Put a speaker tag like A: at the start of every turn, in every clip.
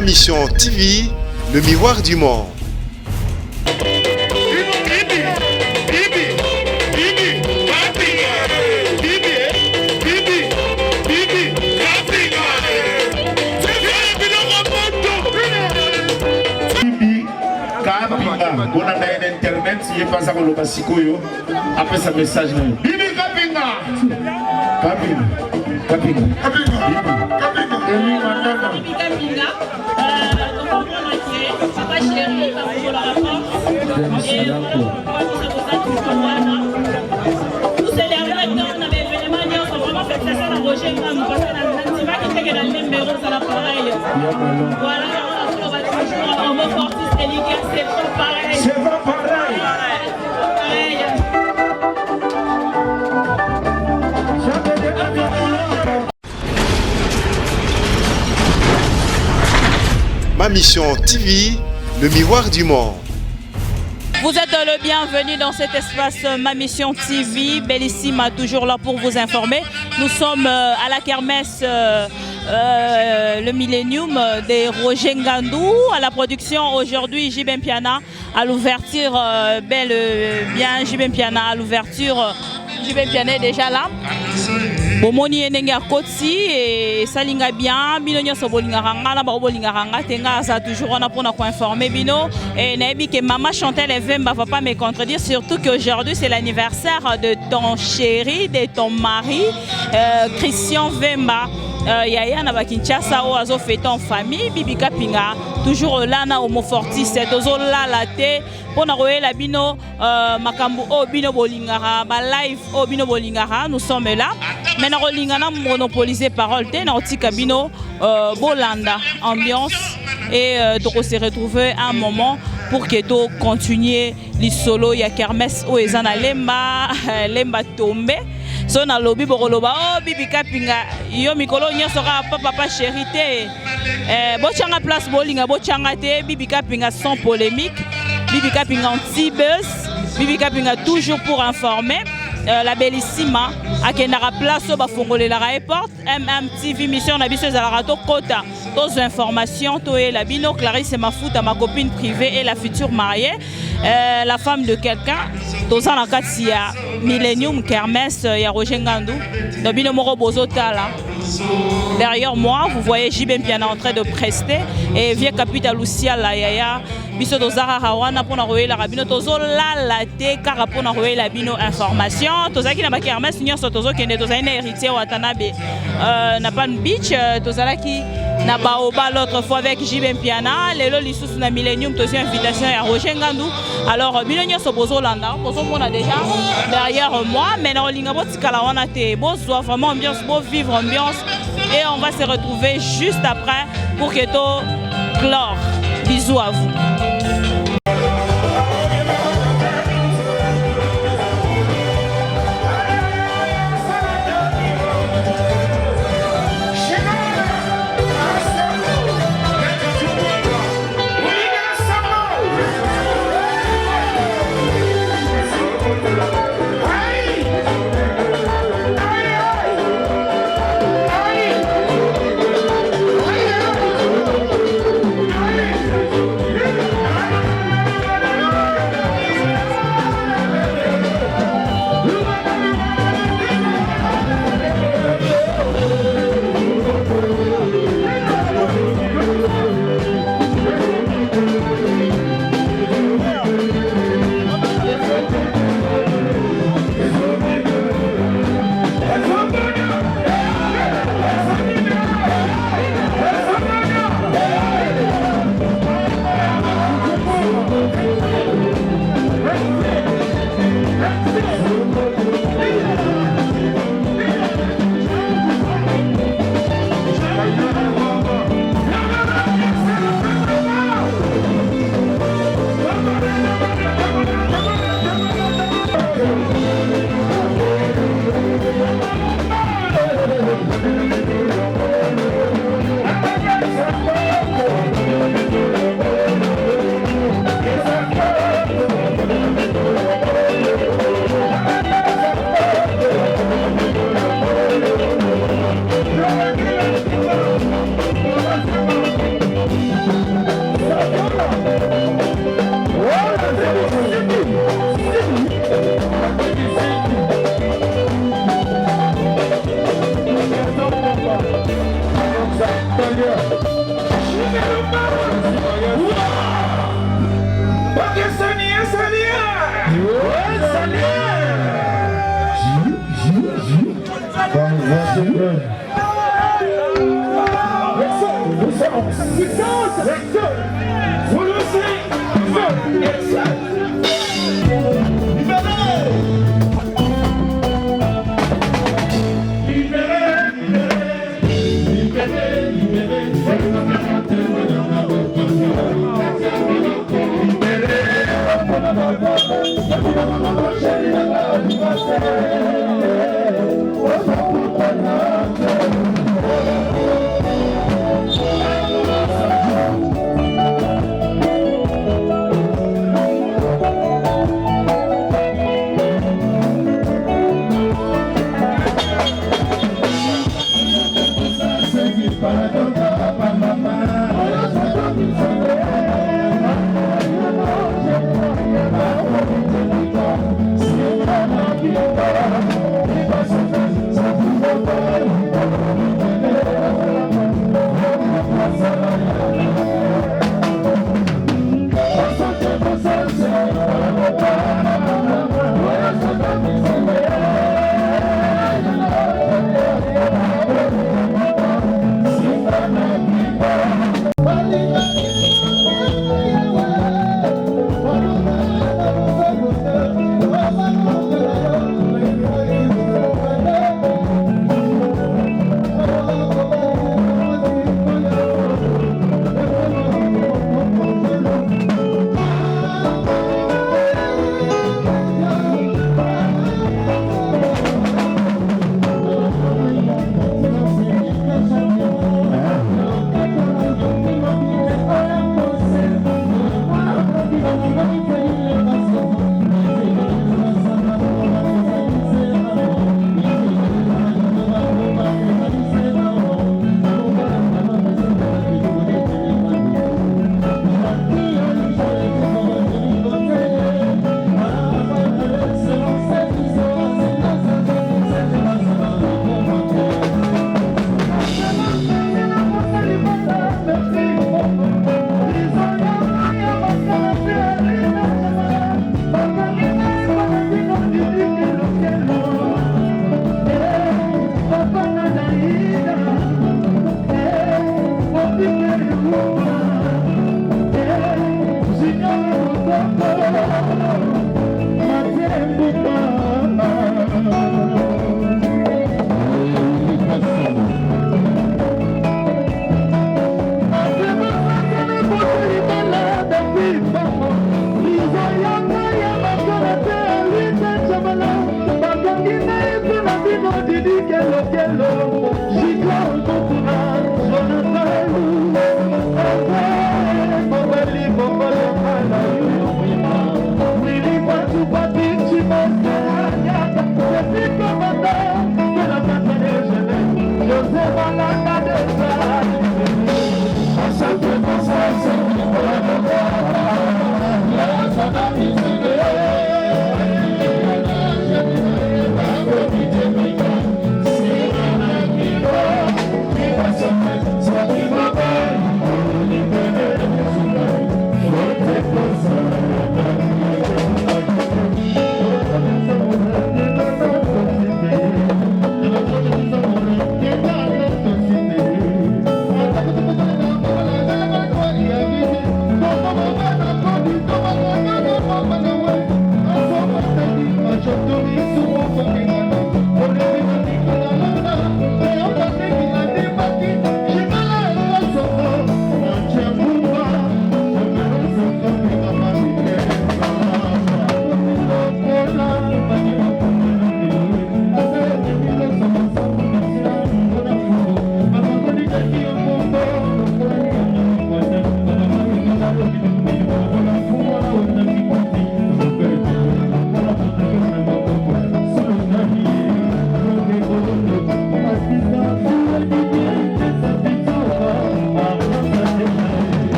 A: Ma Mission TV, le miroir du monde.
B: On a un internet, si pas ça le basikoyo, après ce message. Bibi Kapinga. Kapinga. Kapinga. Kapinga.
C: Bibi Kapinga. Papa chéri, pour la rapport. Tous ces derniers temps, on avait vraiment vraiment fait ça dans Roger Ngamou parce que c'est pas qui fait que dans le numéro ça l'appareil. Voilà, on va toujours en mot fortis et ligue, c'est pas pareil.
B: C'est pas pareil.
A: Ma Mission TV, le miroir du monde.
C: Vous êtes le bienvenu dans cet espace Ma Mission TV. Bellissima toujours là pour vous informer. Nous sommes à la kermesse le Millennium de Roger Ngandou à la production aujourd'hui Jibem Piana à l'ouverture belle bien Jibem Piana à l'ouverture Jibem Piana est déjà là. Bomoni enenge akoti et salinga bien bino nyoso bolinga ranga na ba bolinga ranga tenga ça toujours on a pour nous informer bino et nabi que maman Chantal Vemba va pas me contredire surtout qu'aujourd'hui c'est l'anniversaire de ton chéri de ton mari Christian Vemba. Yaya na Kinshasa o azo fêter en famille Bibi Kapinga toujours là na Homo Fortis tozo la te pona roela bino makambu o bino bolingara ba live o bino bolingara nous sommes là mais na rolingana monopoliser parole te na otika bino bolanda ambiance et donc se retrouver un moment pour que to continuer les solos ya kermesse o ezana lemba tombe so na lobi bokoloba oh Bibi Kapinga yo mikolo nyonso ka papa chéri te bochanga place bolinga bochanga te Bibi Kapinga sans polémique Bibi Kapinga anti-buzz Bibi Kapinga toujours pour informer la Bellissima akendaka place ba fongolela airport MMTV mission na biso ezalaka to kota tos informations to et la bino Clarisse Mafuta ma copine privée et la future mariée la femme de quelqu'un toza na kati ya Millennium Kermesse ya Roger Ngandou do bino moko bozotala. Derrière moi, vous voyez Jibem Piana en train de prester et vieux Capita Lucia la yaya biso tozara hawana pona roela rabino tozo la te car pona roela bino information tozaki na ba kermesse nyonso tozo kende tozali na héritier Watanabe na Pan Beach tozalaki na Baoba l'autre fois avec Jibem Piana lelo lisusu na Millennium tozo invitation ya Roger Ngandou alors bino nyonso bozolanda bozomona déjà derrière moi mais na olinga botikala wana te bozwa vraiment ambiance beau vivre ambiance et on va se retrouver juste après pour que to clore. Bisous à vous.
B: Yeah.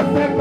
B: Até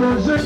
D: Roger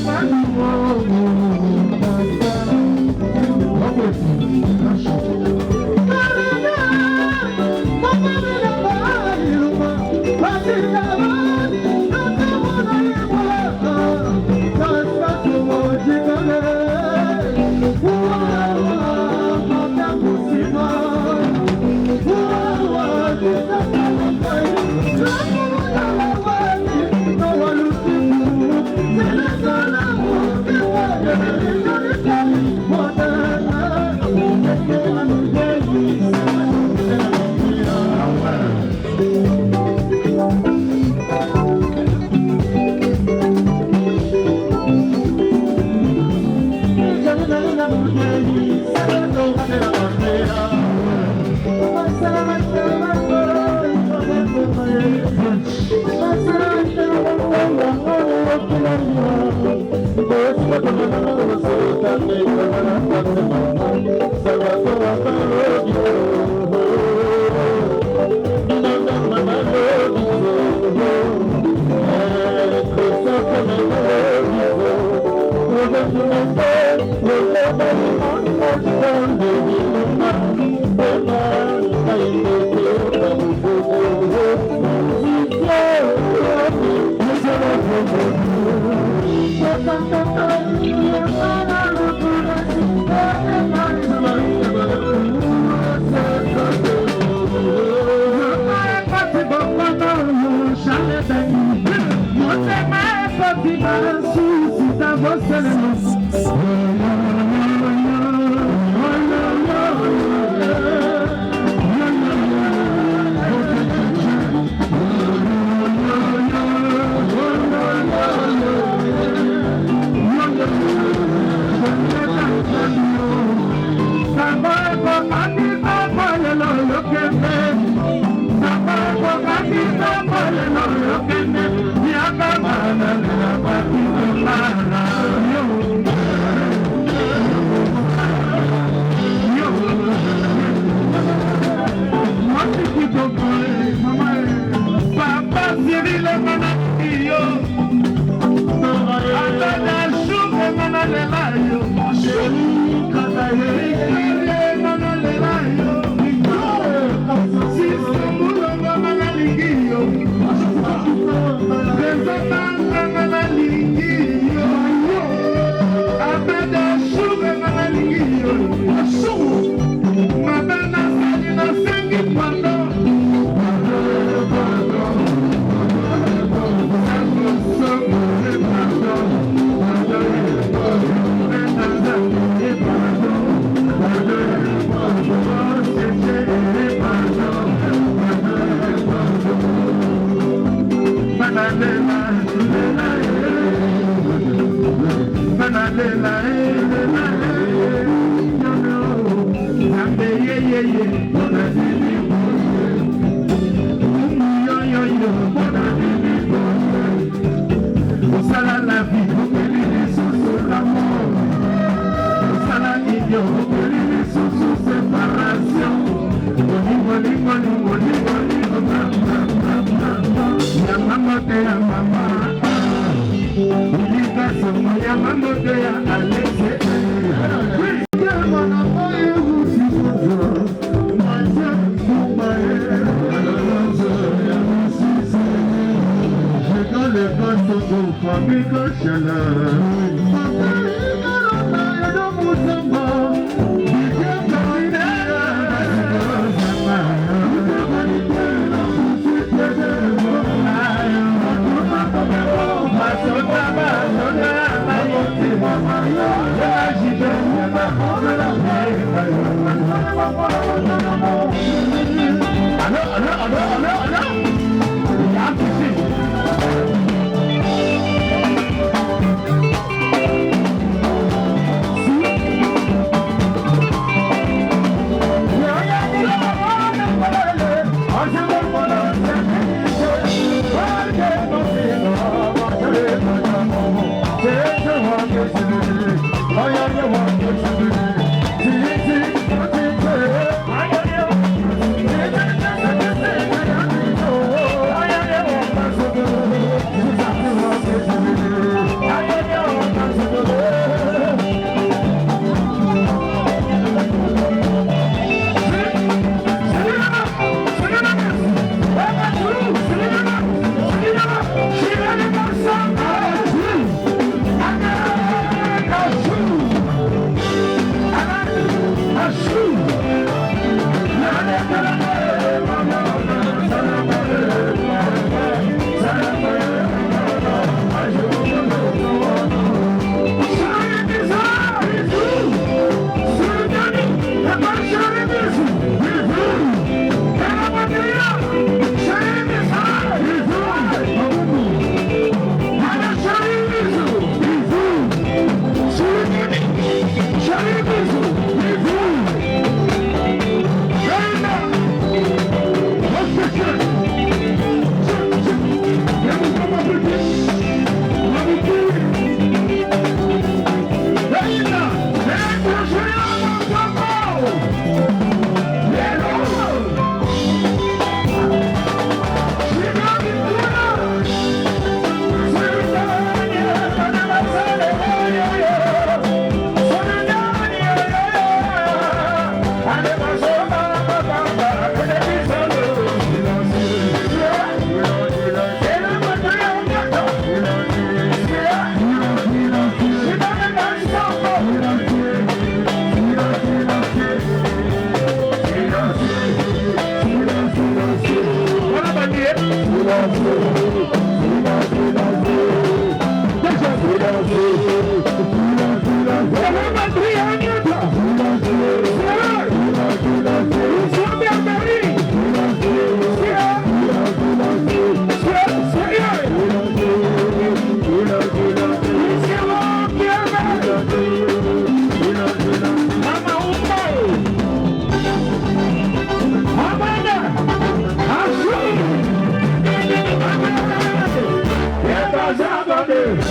B: Yeah.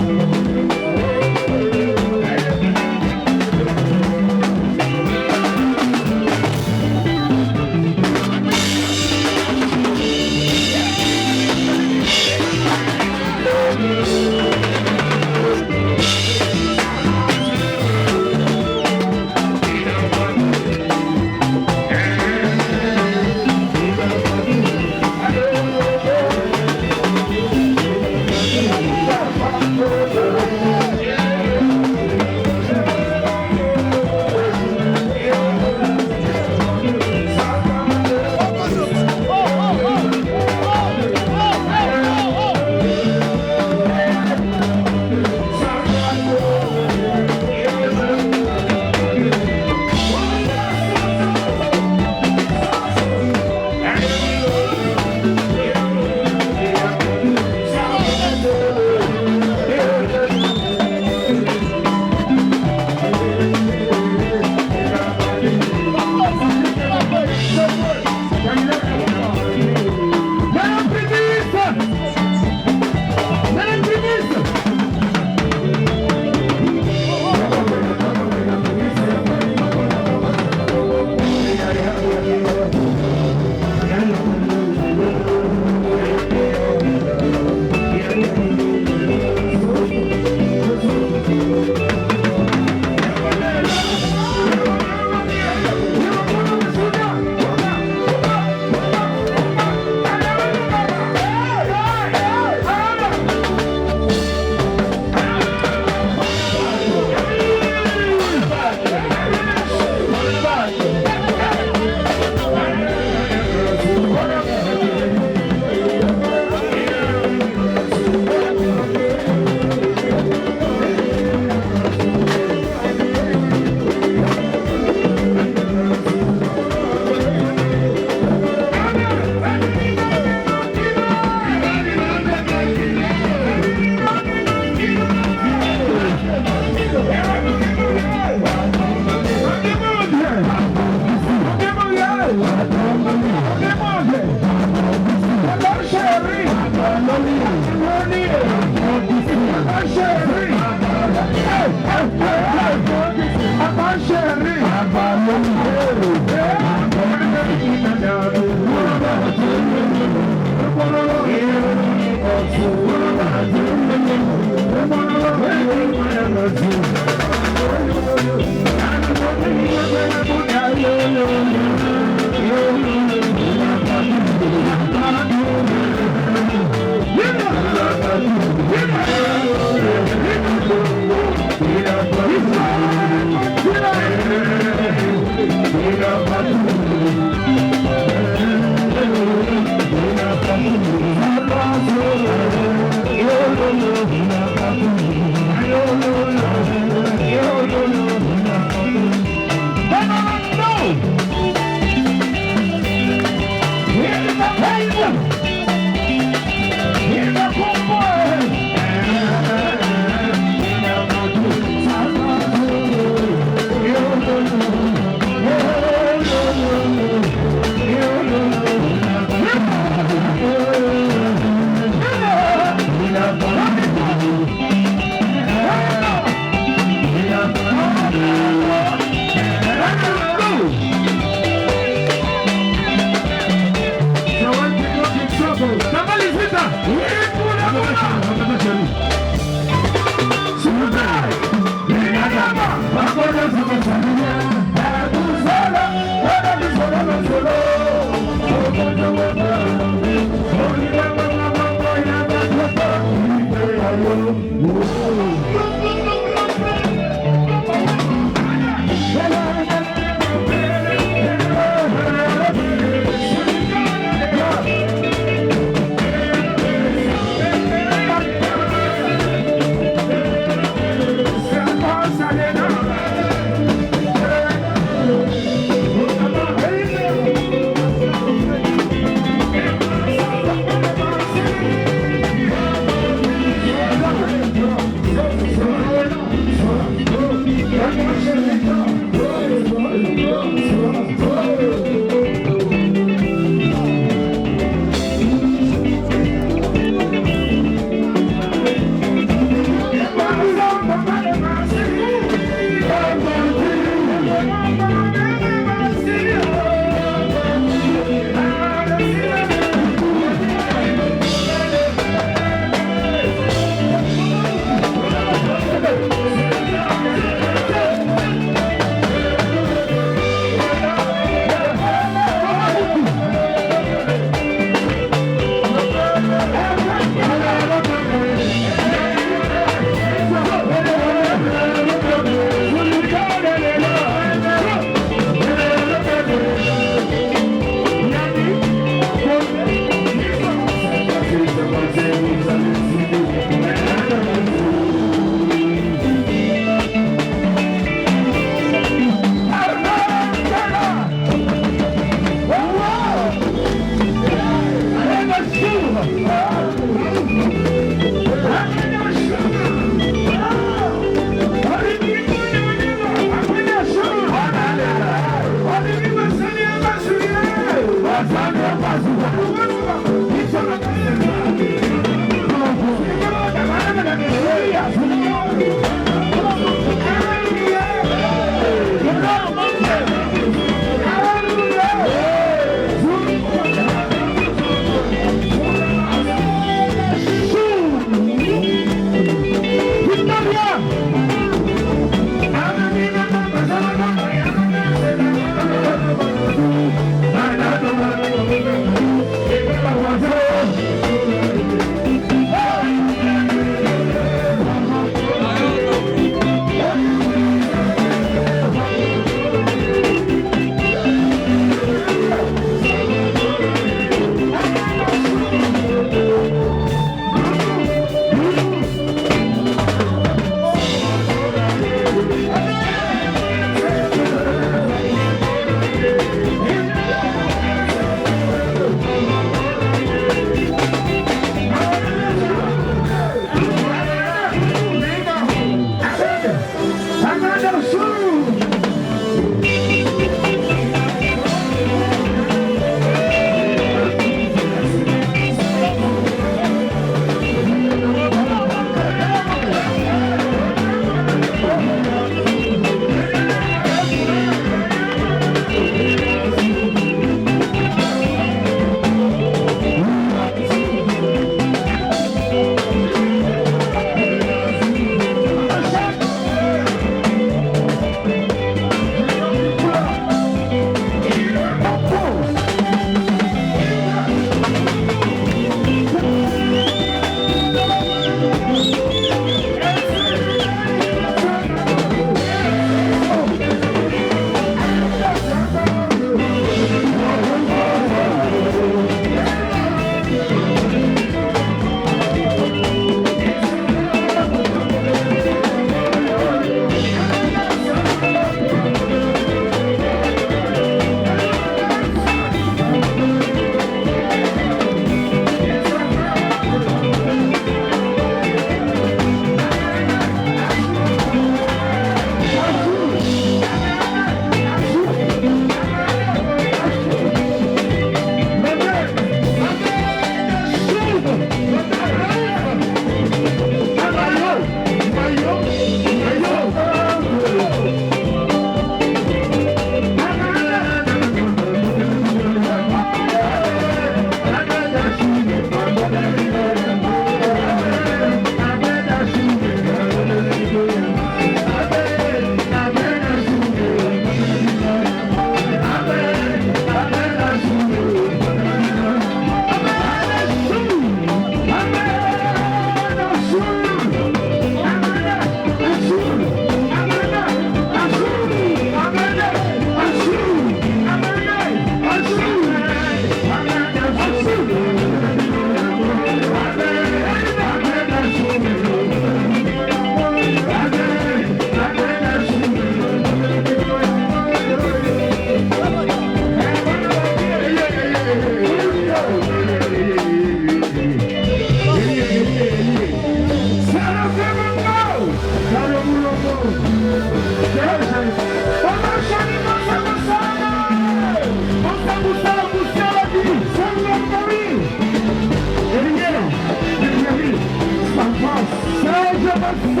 B: Hey!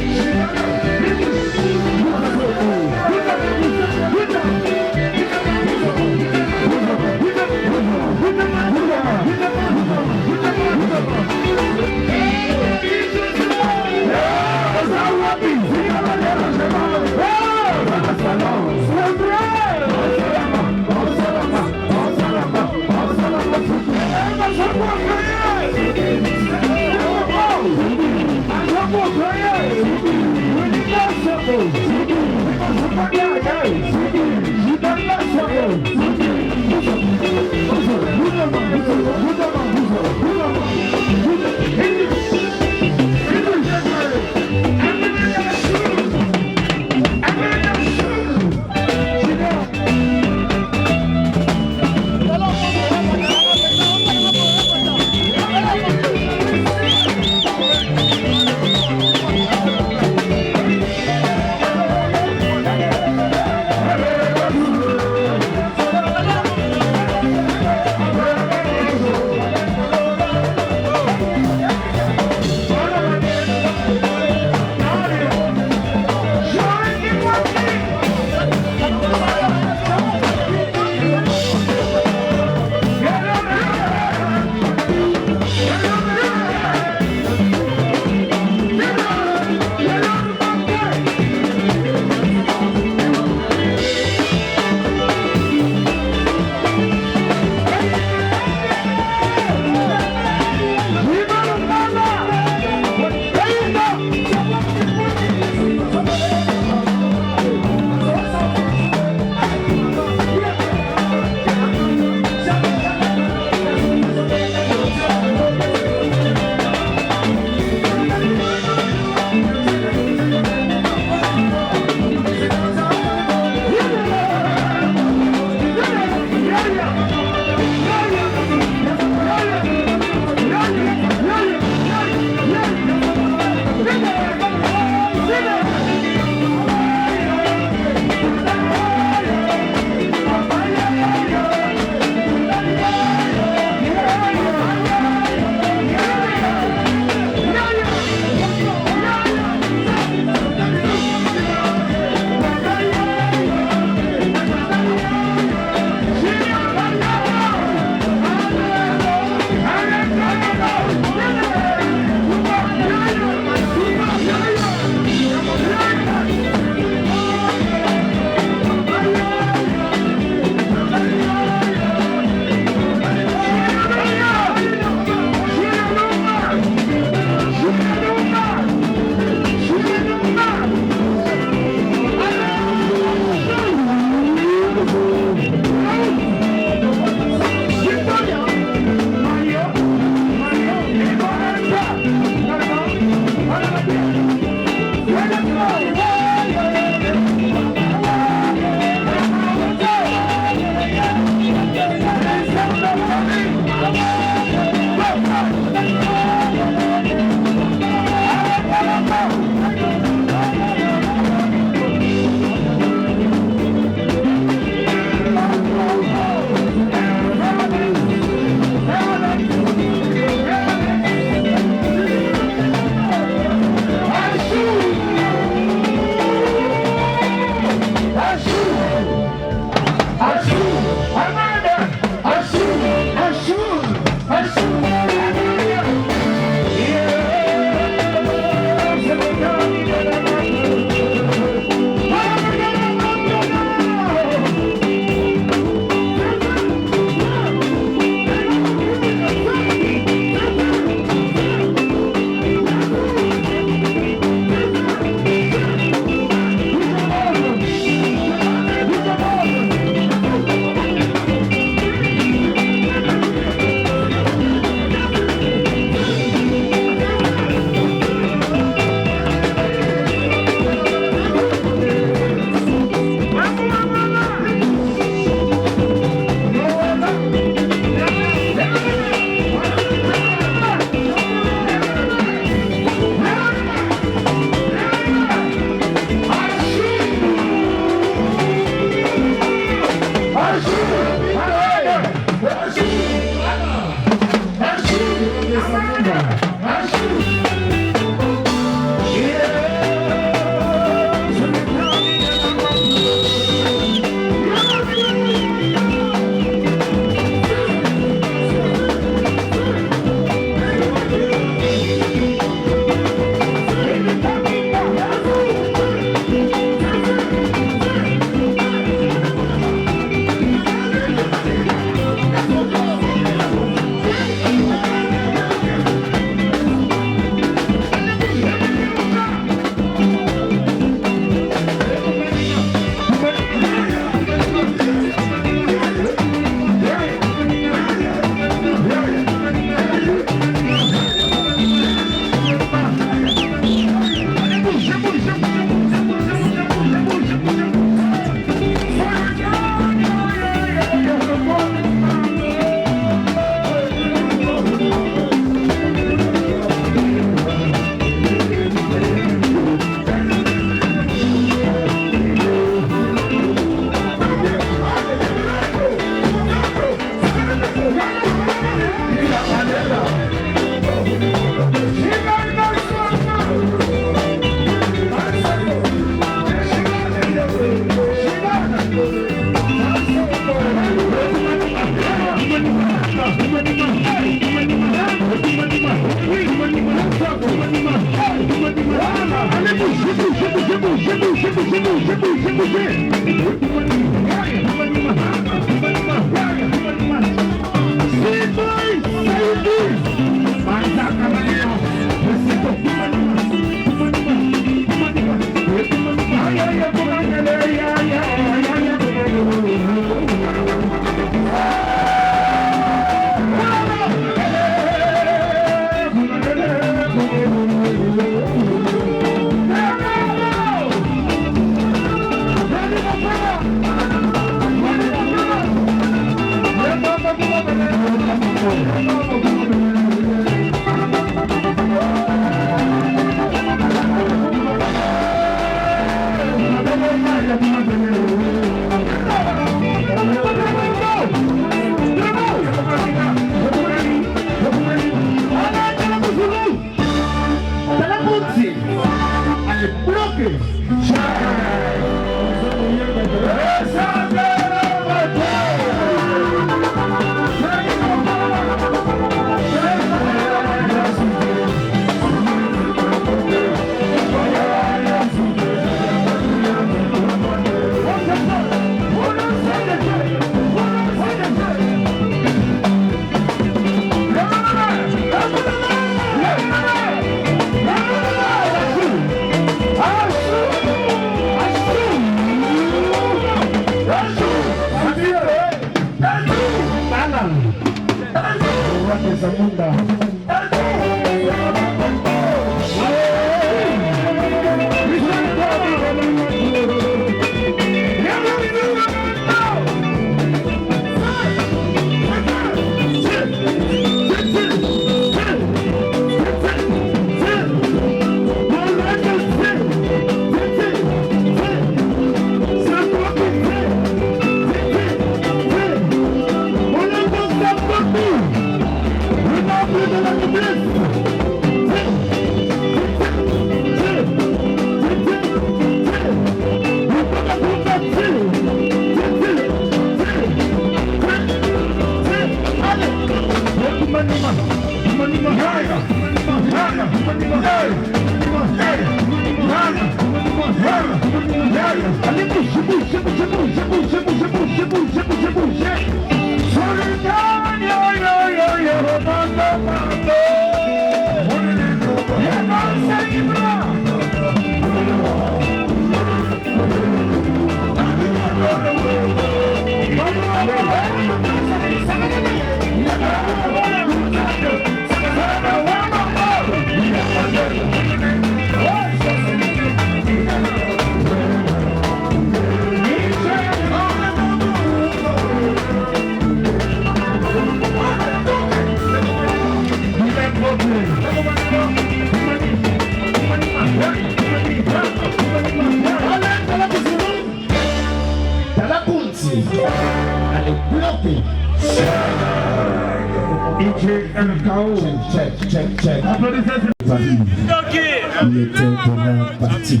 D: Il était de la partie.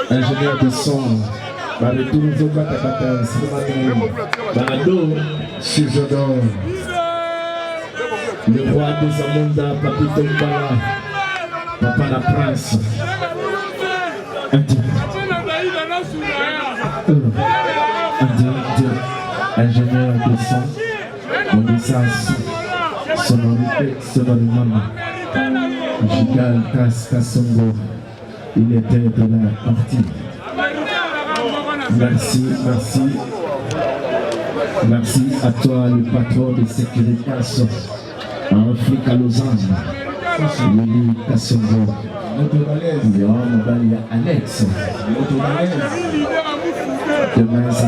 D: Ingénieur de son, le roi des Amonda, Papito Mbala, Papa la Prince. Ingénieur de son, Monisas, sonorité, sonoriment. Gigal Kassongo, il était de la partie. Merci, merci. Merci à toi, le patron de sécurité en Afrique à Lausanne. Willy Kassongo. Il y a Alex. Demain,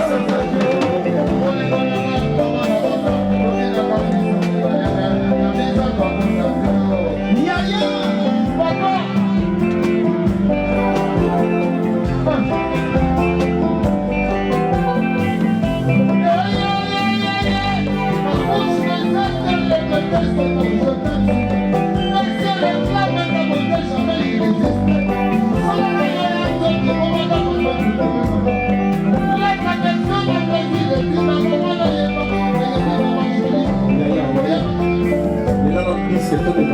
B: Alex
E: Solo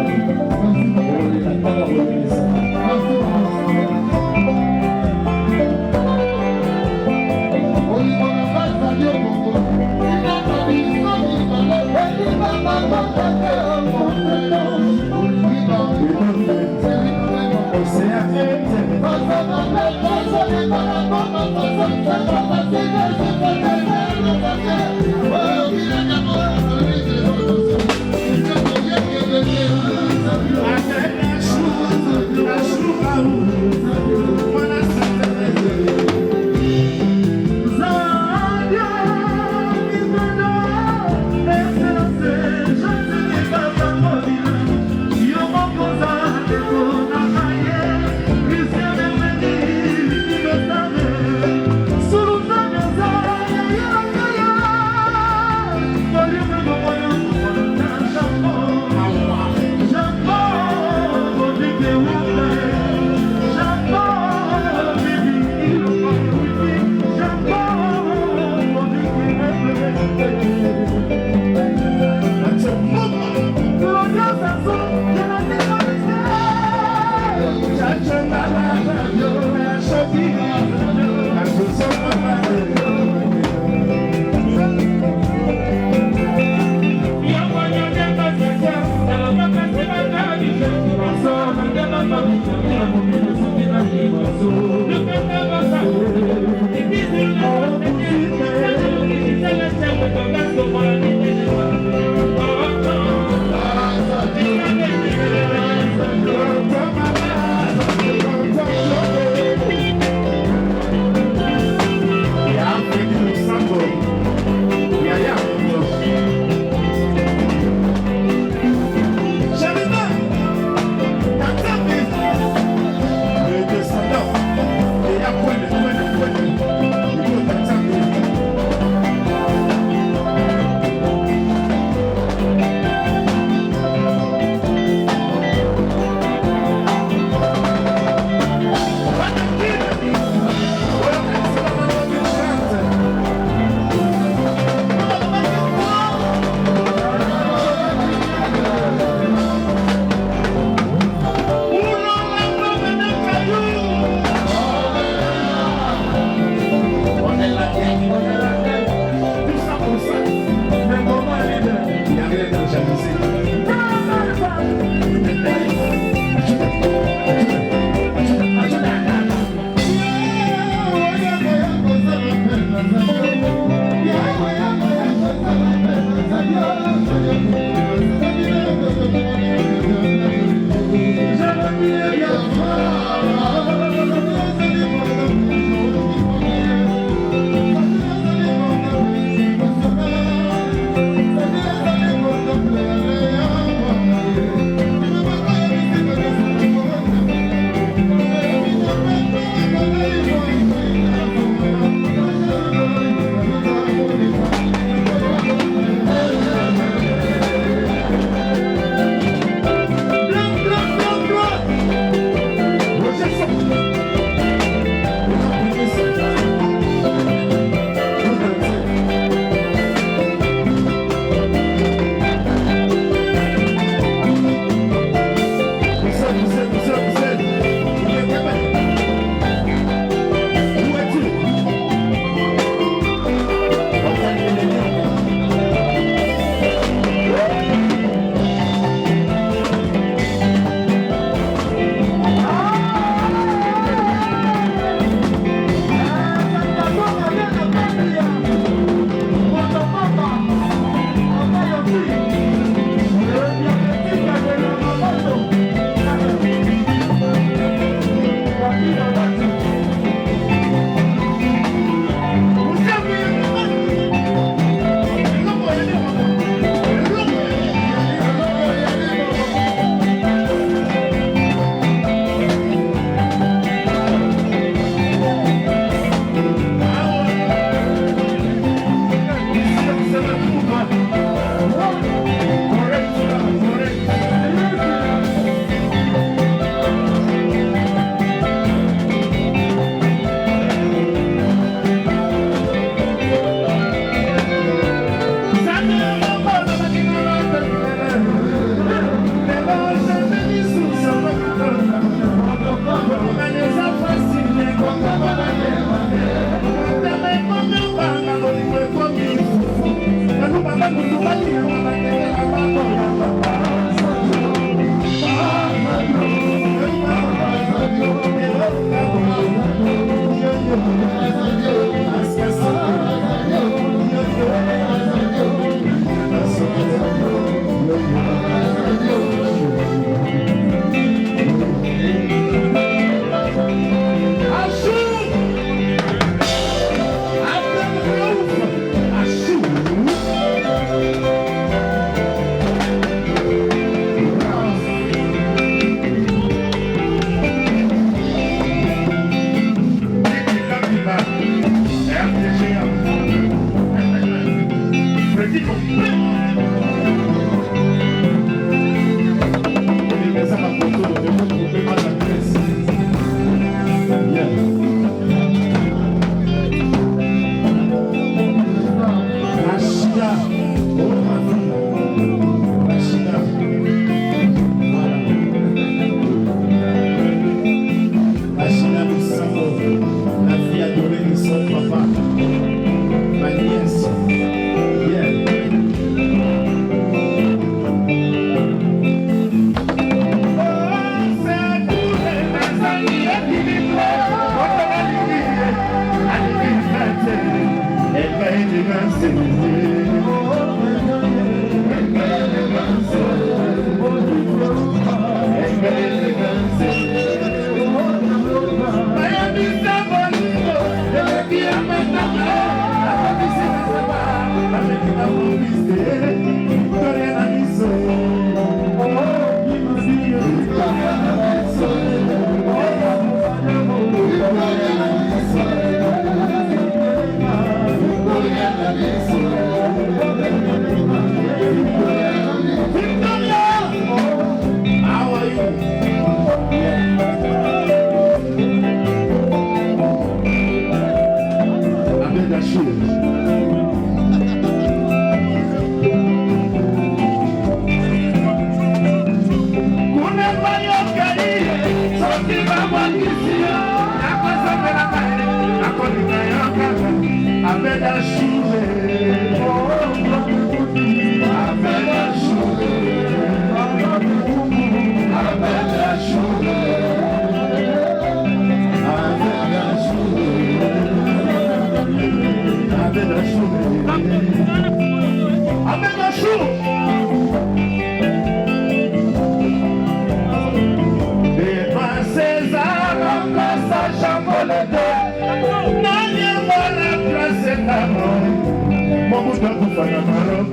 B: kufana Maroc,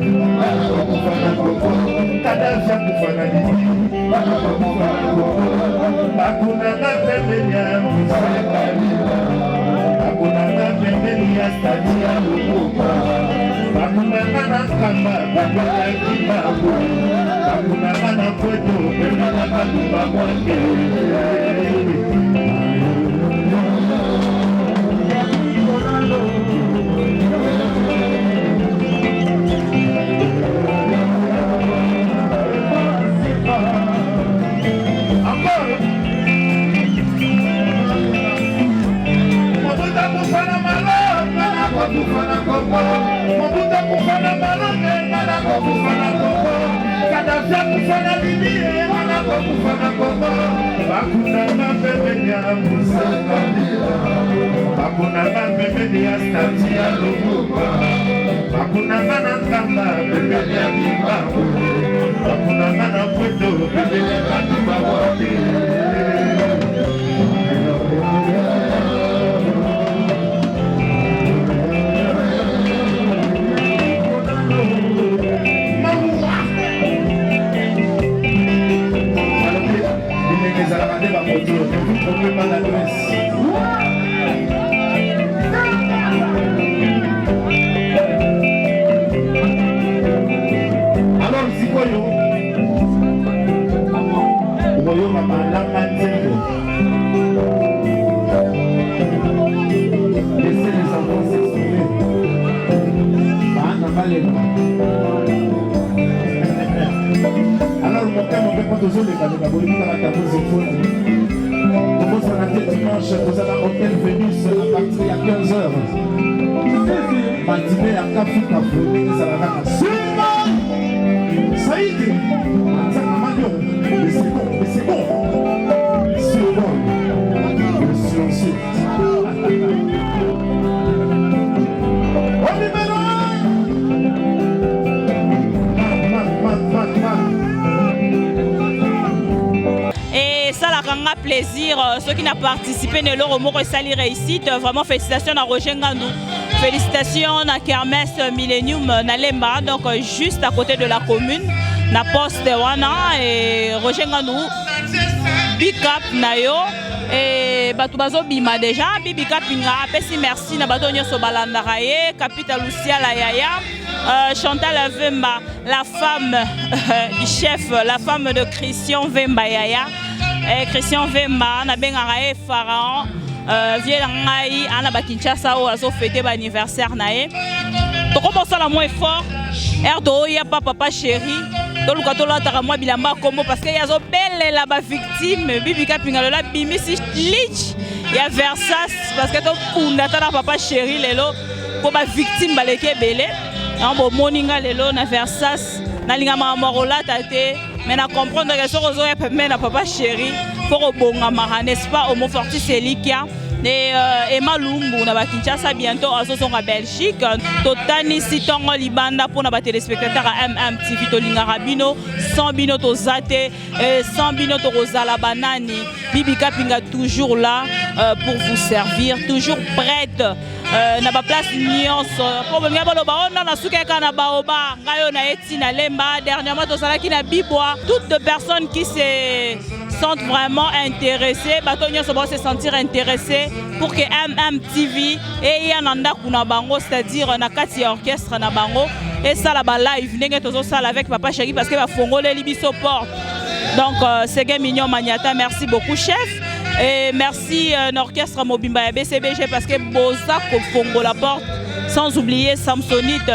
B: kufana Congo, Kadhafi kufana Libya, kufana Congo. Hakuna pembeni ya msalabani, hakuna pembeni ya stadi ya Lumumba, hakuna kamba pembeni ya Kibabu, hakuna kwetu pembeni ya Kalumba Mwake. Kufana Congo, Mobutu kufana Maroc, kufana Congo, Kadhafi kufana Libya, kufana Congo. Hakuna pembeni ya msalabani, hakuna pembeni ya stadi ya Lumumba, hakuna kamba pembeni ya Kibabu, hakuna kwetu pembeni ya Kalumba Mwake. Alors sikoyo umoyoka malanga nzembo. Laissez les enfants s'exprimer. Bana balema. Alors mon père mon père toujours les gars de la tabouse foule. Comment ça a été dimanche, vous avez un hôtel Vénus à partir à 15h. Matinée à Kafou Kafou, ça va faire Simba Saïdi. Mais c'est bon, c'est bon. C'est bon. Le silencieux. On y met
C: un plaisir ceux qui n'ont participé ne leur mot sali réussite vraiment félicitations à Roger Ngandou, félicitations à Kermesse Millennium na Lemba, donc juste à côté de la commune na poste wana et Roger Ngandou big up na yo et batu bazo bima déjà big up inga pesi merci na bato nyoso balanda raye Capital Lucia la yaya Chantal Vemba, la femme du chef, la femme de Christian Vemba yaya. Christian Vemba na bengarae Pharaon vient ngai ana ba Kinshasa o azo fêter ba anniversaire nae to commence la moins fort erdo ya papa chéri to luka to la tara moi bilamba kombo parce que yazo belle la ba victime bibi kapinga la bimi si lich ya Versas parce que to punda tara papa chéri lelo ko ba victime baleke belé en bo moninga lelo na Versas na linga morola tate. Mais na comprendre que ce réseau est permis na papa chéri pour bonga mara n'est-ce pas au mot forti c'est likia et Emma Lumbu na ba Kinshasa bientôt à son Belgique totani sitongo libanda pour na ba téléspectateurs à TV to linga rabino 100 bino to zate 100 bino to rozala banani bibi kapinga toujours là pour vous servir toujours prête na ba place nyonso problème ya balo ba on na suka kana baoba ngayo na eti na Lemba dernièrement to sala ki na Bibwa toutes les personnes qui se sentent vraiment intéressées bato nyonso ba se sentir intéressés pour que TV et yananda kuna bango c'est-à-dire na kati orchestre na bango et ça la ba live ndenge tozo sala avec papa chéri parce que ba fongole libiso porte donc c'est mignon Maniata merci beaucoup chef. Et merci l'orchestre Mobimba et BCBG parce que Boza Kofongo la porte, sans oublier Samsonite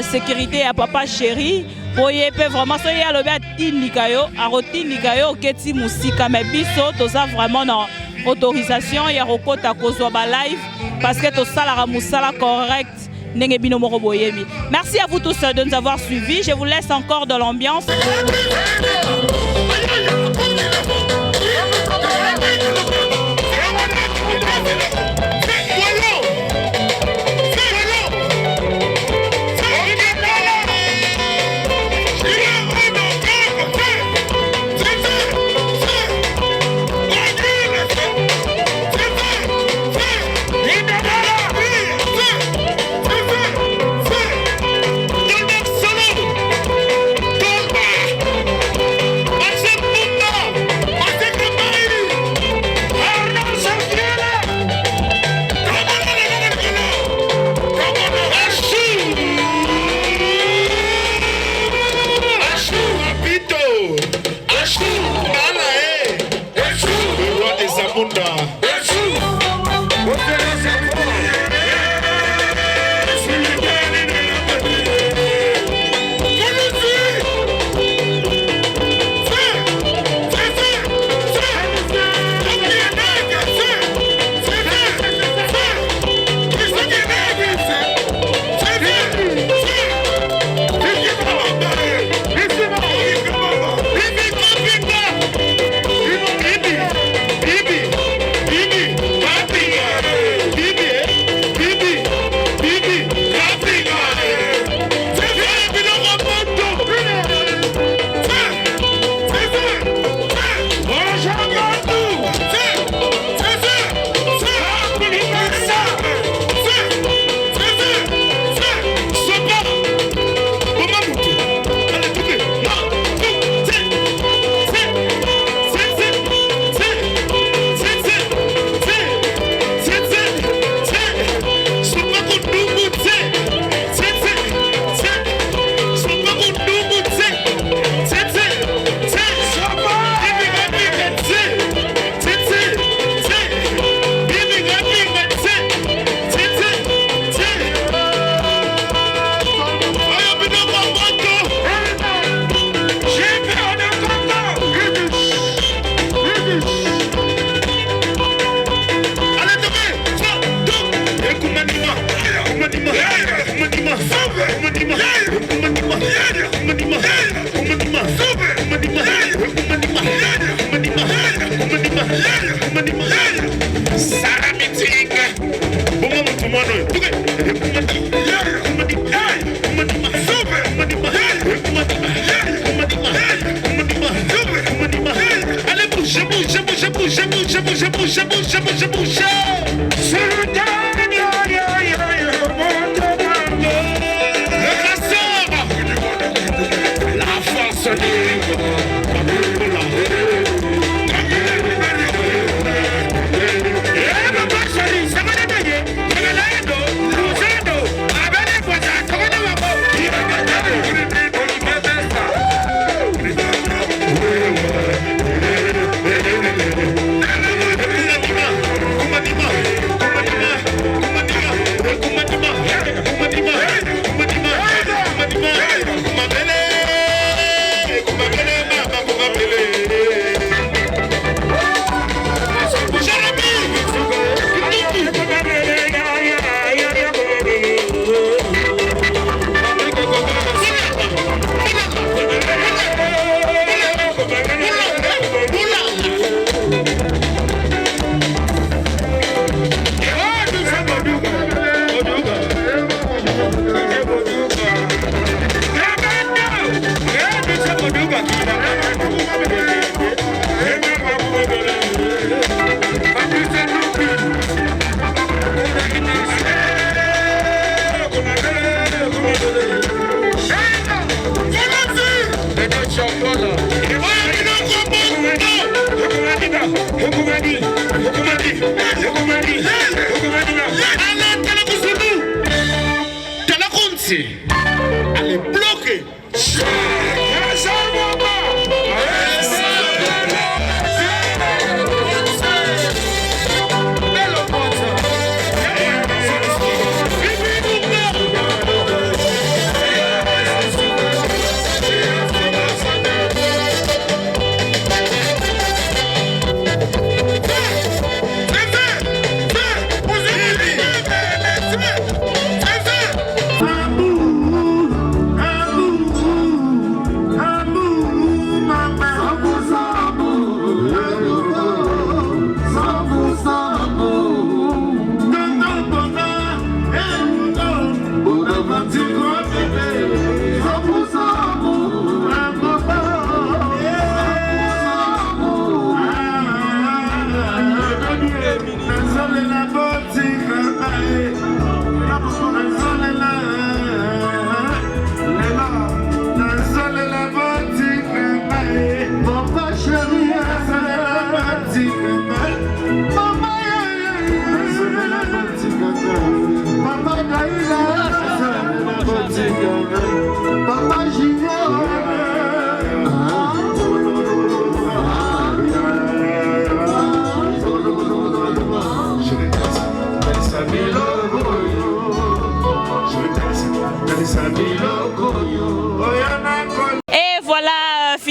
C: sécurité à papa chéri. Voyez vraiment ça y a le bien Tinikayo, à Rotinikayo, Keti Musika, mais biso, tout ça vraiment dans autorisation, il y a Rokota Kozoba live parce que tout ça la Moussala correct. Merci à vous tous de nous avoir suivis. Je vous laisse encore de l'ambiance.
B: Allez, bloquer.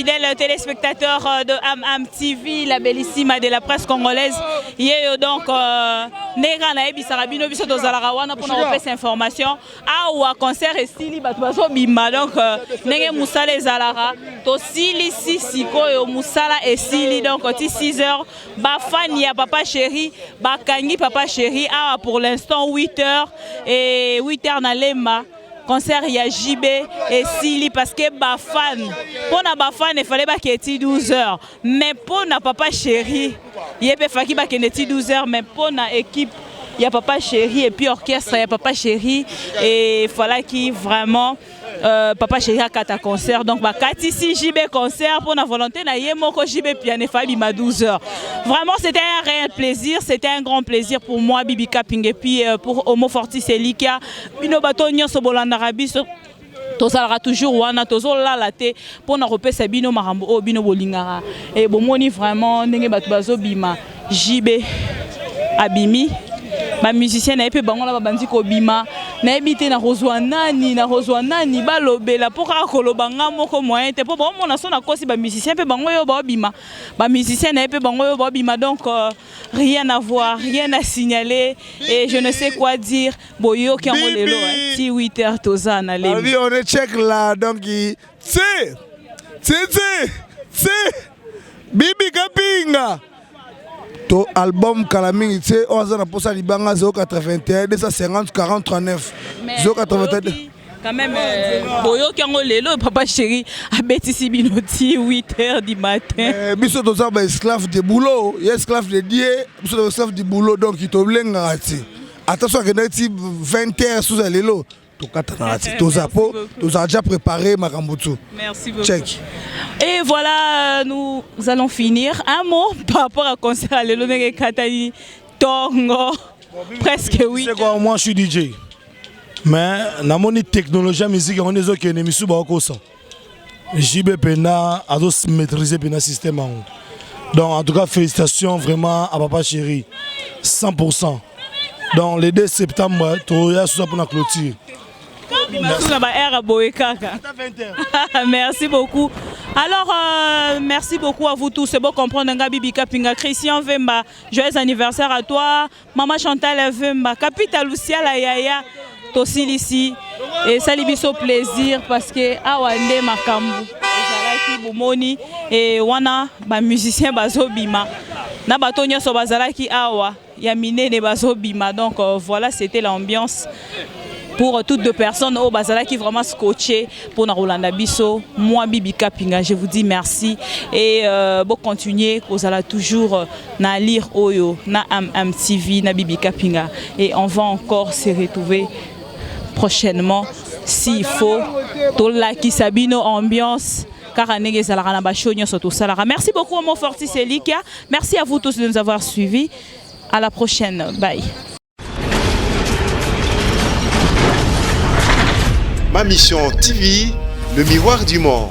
C: fidèles téléspectateurs de Am TV, la bellissima de la presse congolaise. Hier donc, Nega na ebisara bino biso tozalaka wana pour nous repasser information. Awa concert et style batbazo bima donc nenge musala ezalaka to sili sikoyo musala et style donc ti 6h ba fan ya papa chéri ba kangi papa chéri awa pour l'instant 8h et 8h na lemba. Concert ya JB et Sili parce que ba fan pour na ba fan il fallait ba keti 12h mais pour na papa chéri yebe faki ba keti 12h mais pour na équipe il y a papa chéri et puis orchestre il y a papa chéri et voilà qui vraiment papa chéri a kata concert donc bah kati si JB concert pour la volonté na yemoko JB piano fabi ma 12h. Vraiment c'était un réel plaisir, c'était un grand plaisir pour moi Bibi Kaping et puis pour Homo Fortis Elikia bino batonyo so bolanda rabiso tozalaka toujours wana tozolala te pour na repesa bino marambo o bino bolingara et bomoni vraiment ndenge bato bazobima JB abimi ba musicien na epe bango la babandi ko bima na ebité na rozwa nani balobela pour akoloba nga moko moyen te pour bon mona sona kosi ba musicien pe bango yo ba bima ba musicien na epe bango yo ba bima donc rien à voir, rien à signaler et je ne sais quoi dire boyo ki ngo lelo ti 8h tozana le
E: oui on est check là donc c'est Bibi Kapinga to album Kalaming c'est on a posé à Libanga 081 250 40 39 081
C: quand même boyo ki ngo lelo papa chéri abetisi binoti 8h du matin
E: biso to ça ba esclave de boulot esclave de Dieu biso esclave du boulot donc il to blenga ati attention que neti 20h sous lelo to katana ati to zapo to déjà préparé makambutu.
C: Merci beaucoup.
E: Check.
C: Et voilà, nous allons finir. Un mot par rapport à concert à Lelo Nege Katani Tongo. Presque oui.
F: C'est quoi, moi je suis DJ. Mais dans mon technologie musique, on est qui est mis au son. JB Pena a maîtriser le système. Donc en tout cas félicitations vraiment à papa chéri. 100%. Donc le 2 septembre, tu as sous pour la clôture.
C: Merci beaucoup. Alors, merci beaucoup à vous tous. C'est beau comprendre Bibi Kapinga, Christian Vemba, joyeux anniversaire à toi. Maman Chantal Vemba, Capita Lucia la Yaya, Tossil ici. Et ça lui fait plaisir parce que Awande Makambu, Boumoni et Wana, musicien Bazobima. Nabatonia Sobazalaki Awa, Yamine ne Bazobima. Donc voilà, c'était l'ambiance. Pour toutes deux personnes au Bazala qui vraiment scotché pour na Rolanda Bisso, moi Bibi Kapinga, je vous dis merci et bon continuer vous allez toujours na lire Oyo na Am TV na Bibi Kapinga et on va encore se retrouver prochainement s'il faut to la ki sabino ambiance car nege salara na bashonyo surtout salara. Merci beaucoup Homo Fortis Elikia, merci à vous tous de nous avoir suivis, à la prochaine, bye.
A: Ma mission TV, le miroir du monde.